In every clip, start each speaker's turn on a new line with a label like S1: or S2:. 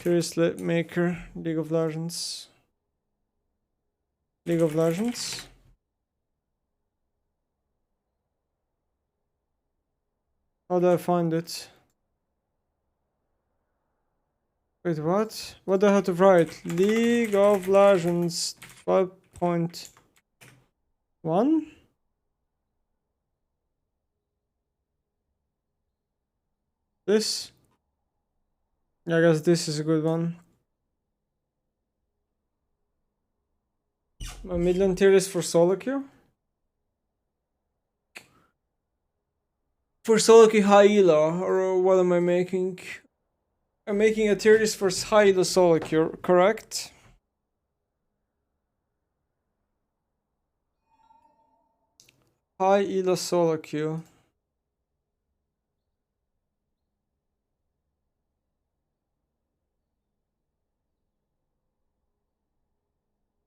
S1: Tierlist maker, League of Legends. League of Legends. How do I find it? Wait, what? What do I have to write? League of Legends 12.1? This? Yeah, I guess this is a good one. A Midlane Tierlist for solo queue? For solo queue high elo, or what am I making? I'm making a tier list for high elo solo queue, correct? High elo solo queue.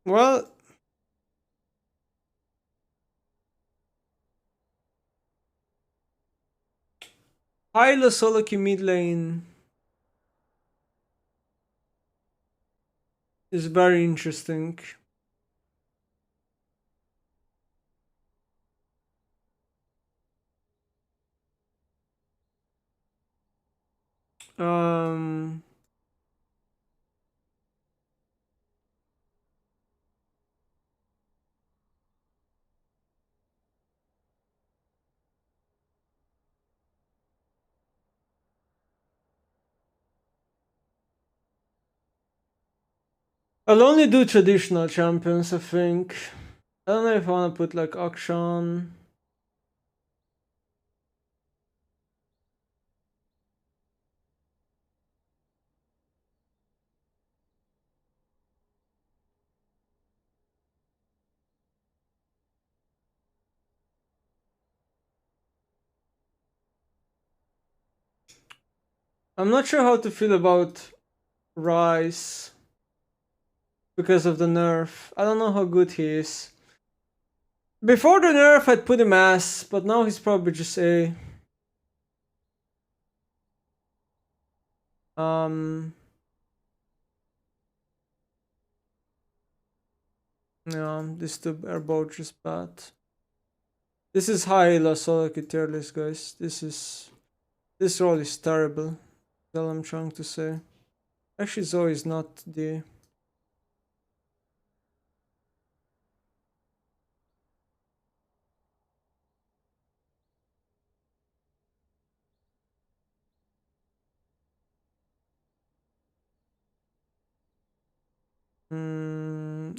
S1: Well, high elo solo queue mid lane is very interesting. Um, I'll only do traditional champions, I think. I don't know if I want to put like Akshan. I'm not sure how to feel about Rice because of the nerf. I don't know how good he is. Before the nerf, I'd put him S, but now he's probably just A. Yeah, these two are both just bad. This is high elo solo queue tier list, guys. This role is terrible. That's all I'm trying to say. Actually, Zoe is not the.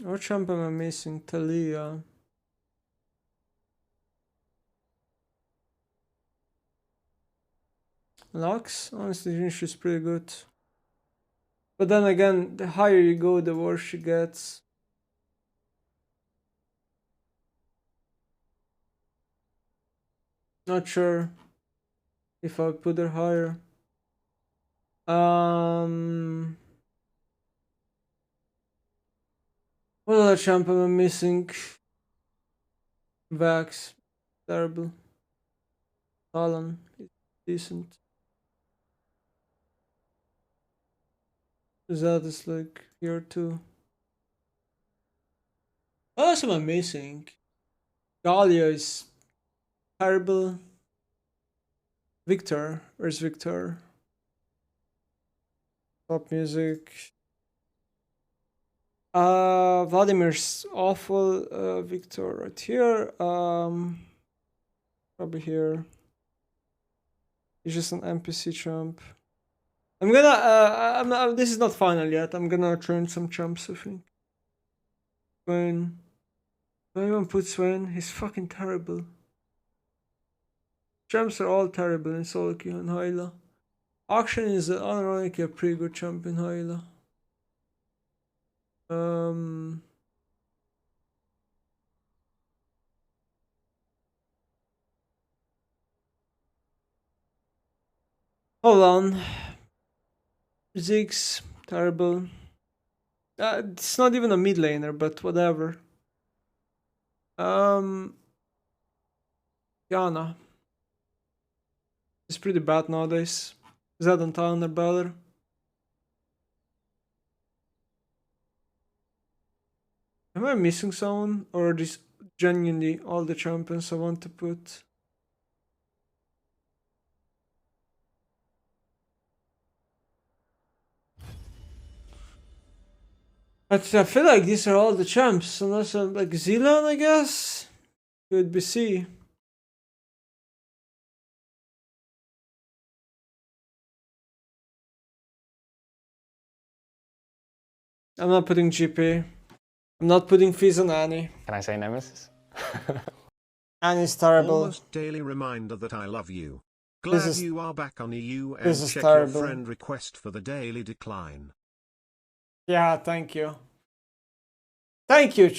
S1: What champ am I missing? Talia. Lux? Honestly, she's pretty good. But then again, the higher you go, the worse she gets. Not sure if I put her higher. What other champ am I missing? Vax. Terrible. Talon. Decent. Zed is like here too. What else am I missing? Galia is terrible. Victor. Where's Victor? Pop music. Vladimir's awful. Victor right here. Probably here. He's just an NPC champ. I'm gonna. This is not final yet. I'm gonna train some champs, I think. Swain. Do I even put Swain? He's fucking terrible. Champs are all terrible in solo queue and Hyla. Auction is unironically a pretty good champ in Hyla. Hold on. Ziggs, terrible. It's not even a mid laner, but whatever. Yana. It's pretty bad nowadays. Zed and Talon are better. Am I missing someone? Or are these genuinely all the champions I want to put? I feel like these are all the champs, unless I'm like Zealand, I guess. Could be C. I'm not putting GP. I'm not putting Fizz on Annie.
S2: Can I say Nemesis?
S1: Annie's terrible.
S3: Almost daily reminder that I love you. Glad you are back on EU and check
S1: terrible.
S3: your friend request for the daily decline.
S1: Yeah, thank you. Thank you,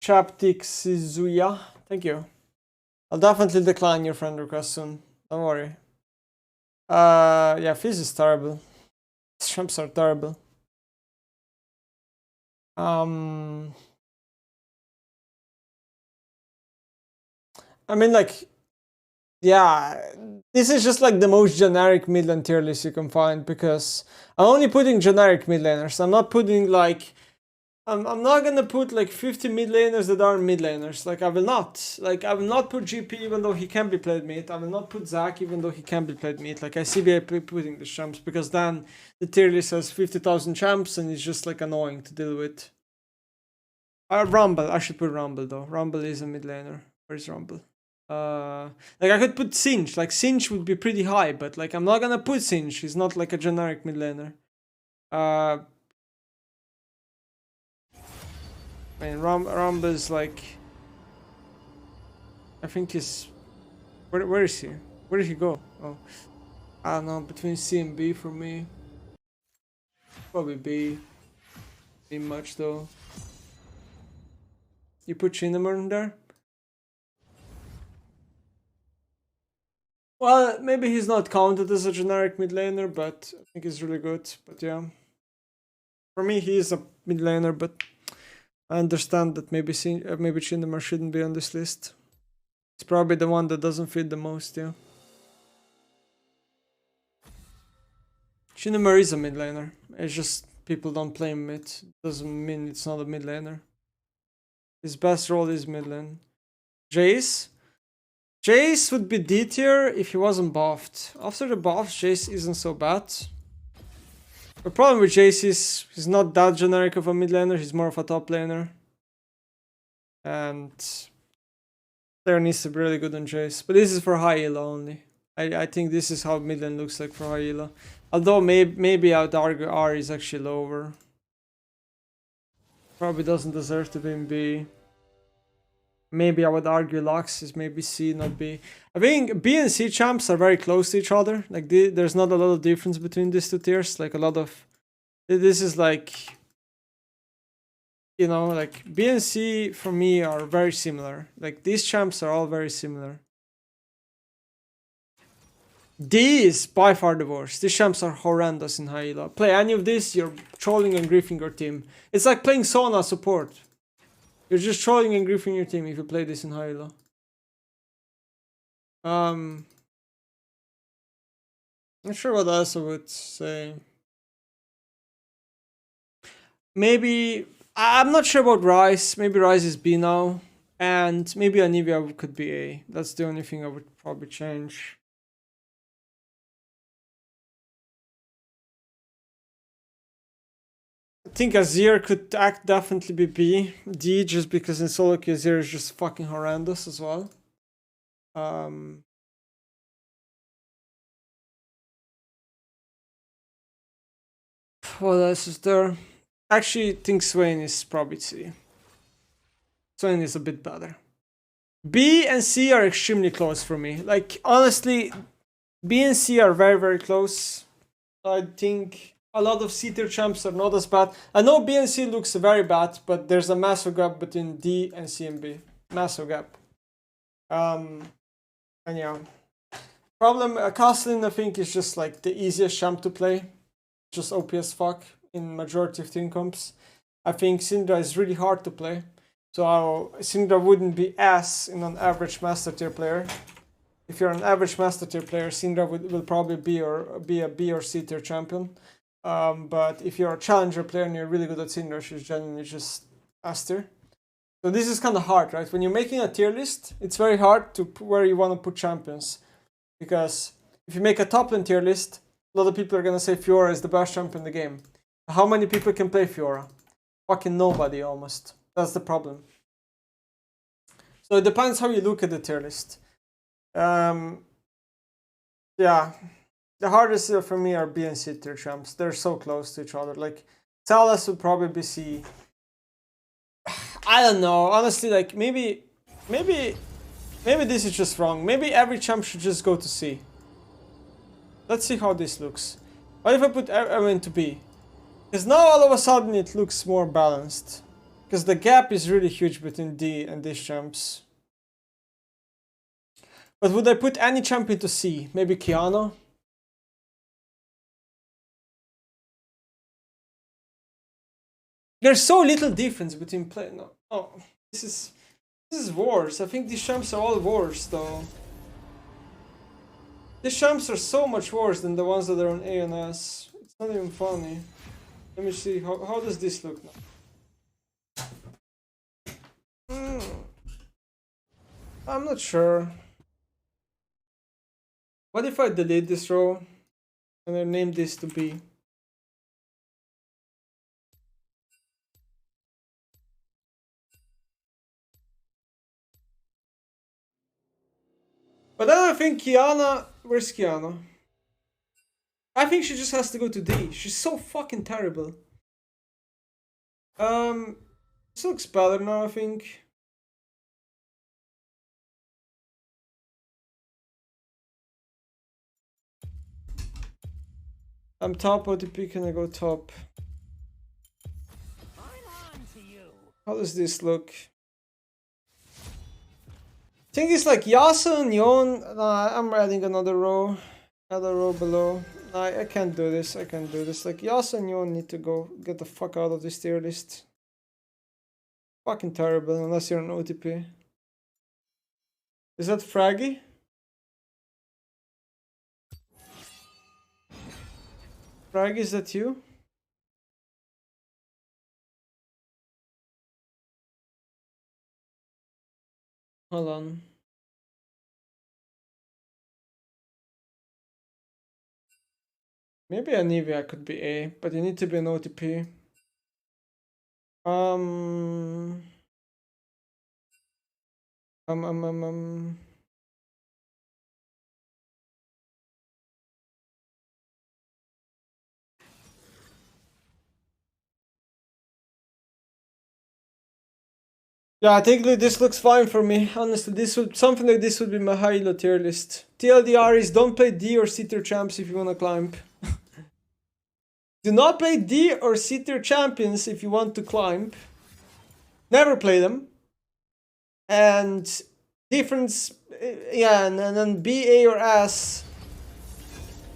S1: Chaptixizuya. Thank you. I'll definitely decline your friend request soon. Don't worry. Yeah, Fizz is terrible. Champs are terrible. I mean, like, yeah, this is just like the most generic mid lane tier list you can find, because I'm only putting generic mid laners. I'm not putting like, I'm not gonna put like 50 mid laners that aren't mid laners. Like, I will not. Like, I will not put GP even though he can be played mid. I will not put Zac even though he can be played mid. Like, I CBA putting the champs, because then the tier list has 50,000 champs and it's just like annoying to deal with. Rumble, I should put Rumble though. Rumble is a mid laner. Where's Rumble? Like, I could put Singe. Like, Singe would be pretty high, but like, I'm not gonna put Singe. He's not like a generic mid laner. I mean, Rumble is like, I think he's, where is he? Where did he go? Oh, I don't know, between C and B for me. Probably B. Ain't much though. You put Cinnamon in there? Well, maybe he's not counted as a generic mid laner, but I think he's really good. But yeah, for me, he is a mid laner, but I understand that maybe Cinnamon shouldn't be on this list. It's probably the one that doesn't fit the most, yeah. Cinnamon is a mid laner. It's just people don't play mid. Doesn't mean it's not a mid laner. His best role is mid lane. Jace? Jace would be D tier if he wasn't buffed. After the buffs, Jace isn't so bad. The problem with Jace is he's not that generic of a mid laner, he's more of a top laner. And player needs to be really good on Jace. But this is for high elo only. I think this is how mid lane looks like for high elo. Although maybe I would argue R is actually lower. Probably doesn't deserve to be in B. Maybe I would argue Lux is maybe C, not B. I think B and C champs are very close to each other. Like, there's not a lot of difference between these two tiers. Like, a lot of... This is like... You know, like, B and C for me are very similar. Like, these champs are all very similar. D is by far the worst. These champs are horrendous in high elo. Play any of this, you're trolling and griefing your team. It's like playing Sona support. You're just trolling and griefing your team if you play this in high elo. Not sure what else I would say. Maybe... I'm not sure about Ryze. Maybe Ryze is B now. And maybe Anivia could be A. That's the only thing I would probably change. I think Azir could definitely be B. D, just because in solo queue Azir is just fucking horrendous as well. What else is there? Actually, I think Swain is probably C. Swain is a bit better. B and C are extremely close for me. Like, honestly, B and C are very, very close. I think a lot of C tier champs are not as bad. I know B and C looks very bad, but there's a massive gap between D and C and B. Massive gap. And yeah. Problem, Castlin, I think, is just like the easiest champ to play. Just OP as fuck in majority of team comps. I think Syndra is really hard to play. So Syndra wouldn't be as in an average master tier player. If you're an average master tier player, Syndra will probably be a B or C tier champion. But if you're a challenger player and you're really good at Syndra, she's genuinely just Aster. So this is kind of hard, right? When you're making a tier list, it's very hard to put where you want to put champions. Because if you make a top lane tier list, a lot of people are going to say Fiora is the best champion in the game. How many people can play Fiora? Fucking nobody, almost. That's the problem. So it depends how you look at the tier list. Yeah. The hardest for me are B and C tier champs. They're so close to each other. Like, Talos would probably be C. I don't know. Honestly, like, maybe this is just wrong. Maybe every champ should just go to C. Let's see how this looks. What if I put everyone to B? Because now all of a sudden it looks more balanced. Because the gap is really huge between D and these champs. But would I put any champ into C? Maybe Kiana? There's so little difference between play. No, oh, this is worse. I think these champs are all worse though. These champs are so much worse than the ones that are on A and S. It's not even funny. Let me see, how does this look now? I'm not sure. What if I delete this row and I name this to B? But then I think Kiana, where's Kiana? I think she just has to go to D. She's so fucking terrible. This looks better now, I think. I'm top OTP, can I go top? How does this look? I think it's like Yasuo and Yon. Nah, I'm adding another row. Another row below. Nah, I can't do this. I can't do this. Like, Yasuo and Yon need to go get the fuck out of this tier list. Fucking terrible, unless you're an OTP. Is that Fraggy? Fraggy, is that you? Hold on. Maybe Anivia could be A, but you need to be an OTP. Yeah, I think this looks fine for me. Honestly, something like this would be my high elo tier list. TLDR is don't play D or C tier champs if you wanna climb. Do not play D or C tier champions if you want to climb. Never play them. And difference, yeah, and then B, A, or S.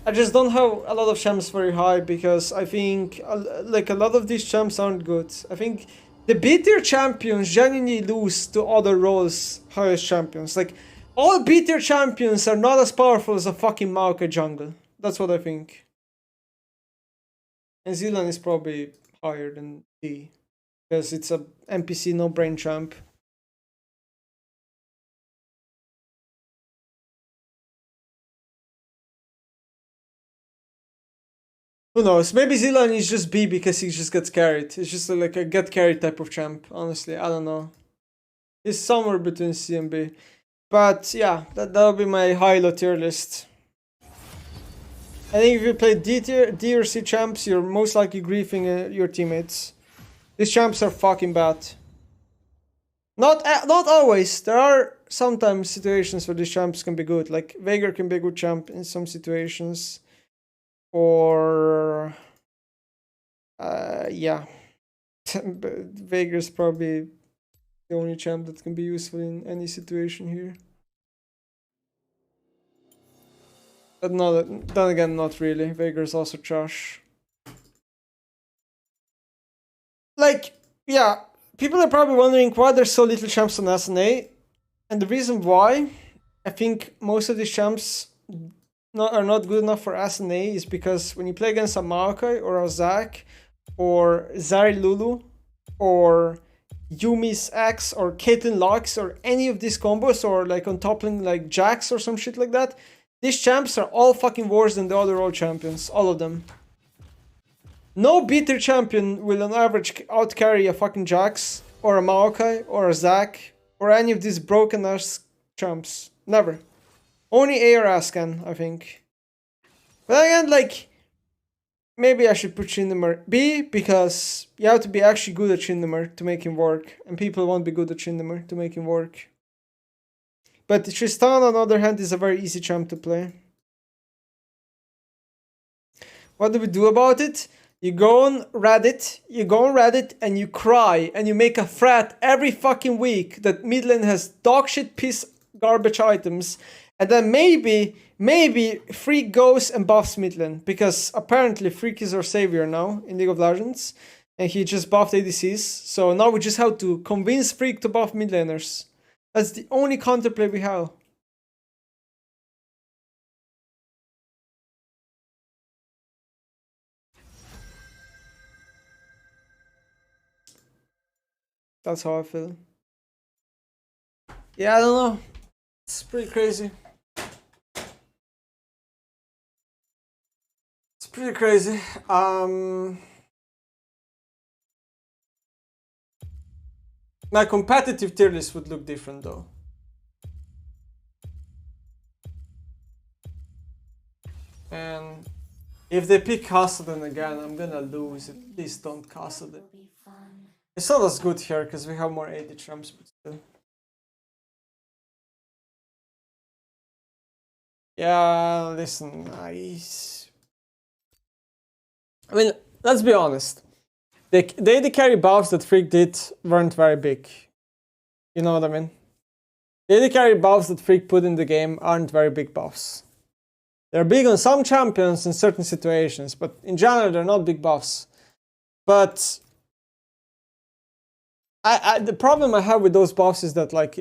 S1: I just don't have a lot of champs very high because I think like a lot of these champs aren't good. I think the B tier champions genuinely lose to other roles highest champions. Like, all B tier champions are not as powerful as a fucking Maokai jungle. That's what I think. And Zilan is probably higher than D. Because it's a NPC no-brain champ. Who knows? Maybe Zilan is just B because he just gets carried. It's just like a get carried type of champ. Honestly, I don't know. He's somewhere between C and B. But yeah, that'll be my high-low tier list. I think if you play D or C champs, you're most likely griefing your teammates. These champs are fucking bad. Not always. There are sometimes situations where these champs can be good. Like, Veigar can be a good champ in some situations. Or yeah, Veigar's probably the only champ that can be useful in any situation here. But no, then again, not really. Veigar's also trash. Like, yeah, people are probably wondering why there's so little champs on SNA, and the reason why I think most of these champs are not good enough for SNA is because when you play against a Maokai or a Zac or Zari Lulu or Yumi's X or Caitlyn Lux or any of these combos, or like on toppling like Jax or some shit like that, these champs are all fucking worse than the other world champions. All of them. No beater champion will on average outcarry a fucking Jax or a Maokai or a Zac or any of these broken ass champs. Never. Only A or S can, I think. But again, like, maybe I should put Tryndamere B, because you have to be actually good at Tryndamere to make him work, and people won't be good at Tryndamere to make him work. But Tristan, on the other hand, is a very easy champ to play. What do we do about it? You go on Reddit, and you cry, and you make a thread every fucking week that mid lane has dogshit piece garbage items, and then maybe Freak goes and buffs mid lane, because apparently Freak is our savior now in League of Legends, and he just buffed ADCs, so now we just have to convince Freak to buff mid laners. That's the only counterplay we have. That's how I feel. Yeah, I don't know. It's pretty crazy. It's pretty crazy. My competitive tier list would look different though. And if they pick Kassadin again, I'm gonna lose it. Please don't Kassadin. It's not as good here because we have more AD champs, but still. Yeah, listen, I mean, let's be honest. The AD carry buffs that Freak did weren't very big. You know what I mean? The AD carry buffs that Freak put in the game aren't very big buffs. They're big on some champions in certain situations, but in general, they're not big buffs. But the problem I have with those buffs is that, like,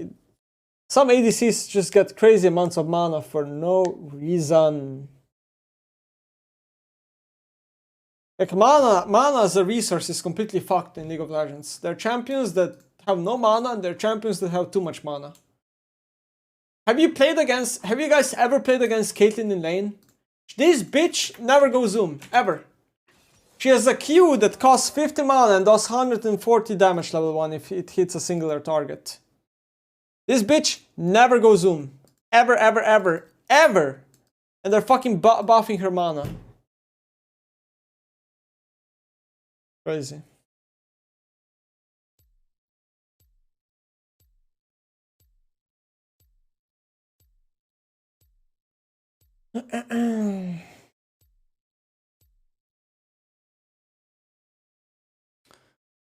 S1: some ADCs just get crazy amounts of mana for no reason. Like, mana as a resource is completely fucked in League of Legends. There are champions that have no mana, and there are champions that have too much mana. Have you guys ever played against Caitlyn in lane? This bitch never goes zoom, ever. She has a Q that costs 50 mana and does 140 damage level 1 if it hits a singular target. This bitch never goes zoom. Ever, ever, ever, ever. And they're fucking buffing her mana. Crazy.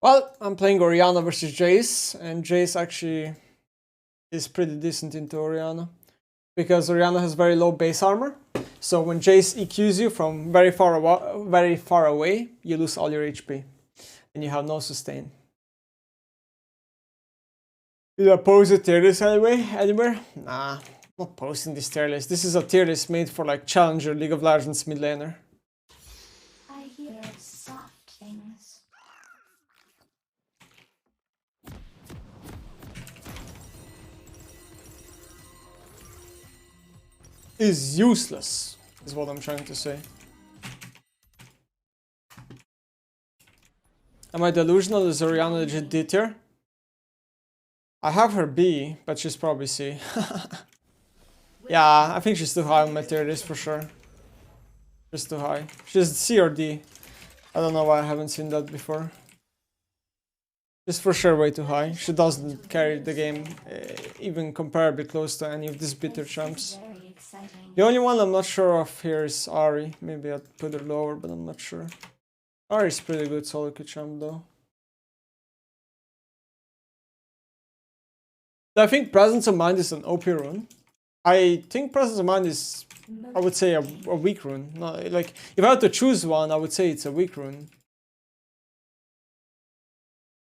S1: Well, I'm playing Orianna versus Jace, and Jace actually is pretty decent into Orianna, because Orianna has very low base armor. So when Jace EQs you from very far away, you lose all your HP, and you have no sustain. Did I post a tier list anywhere? Nah, I'm not posting this tier list. This is a tier list made for like Challenger League of Legends mid laner.
S2: I hear soft things.
S1: Is useless, is what I'm trying to say. Am I delusional? Is Orianna legit D tier? I have her B, but she's probably C. Yeah, I think she's too high on my tier list for sure. She's too high. She's C or D. I don't know why I haven't seen that before. She's for sure way too high. She doesn't carry the game even comparably close to any of these bitter champs. The only one I'm not sure of here is Ahri. Maybe I'd put her lower, but I'm not sure. Ahri's pretty good solo queue champ though. I think Presence of Mind is an OP rune. I think Presence of Mind is, I would say, a weak rune. No, like, if I had to choose one, I would say it's a weak rune.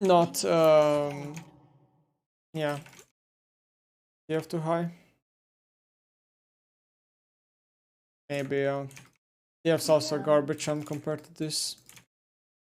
S1: Not, yeah. You have too high? Maybe, yeah. You have also a garbage champ compared to this.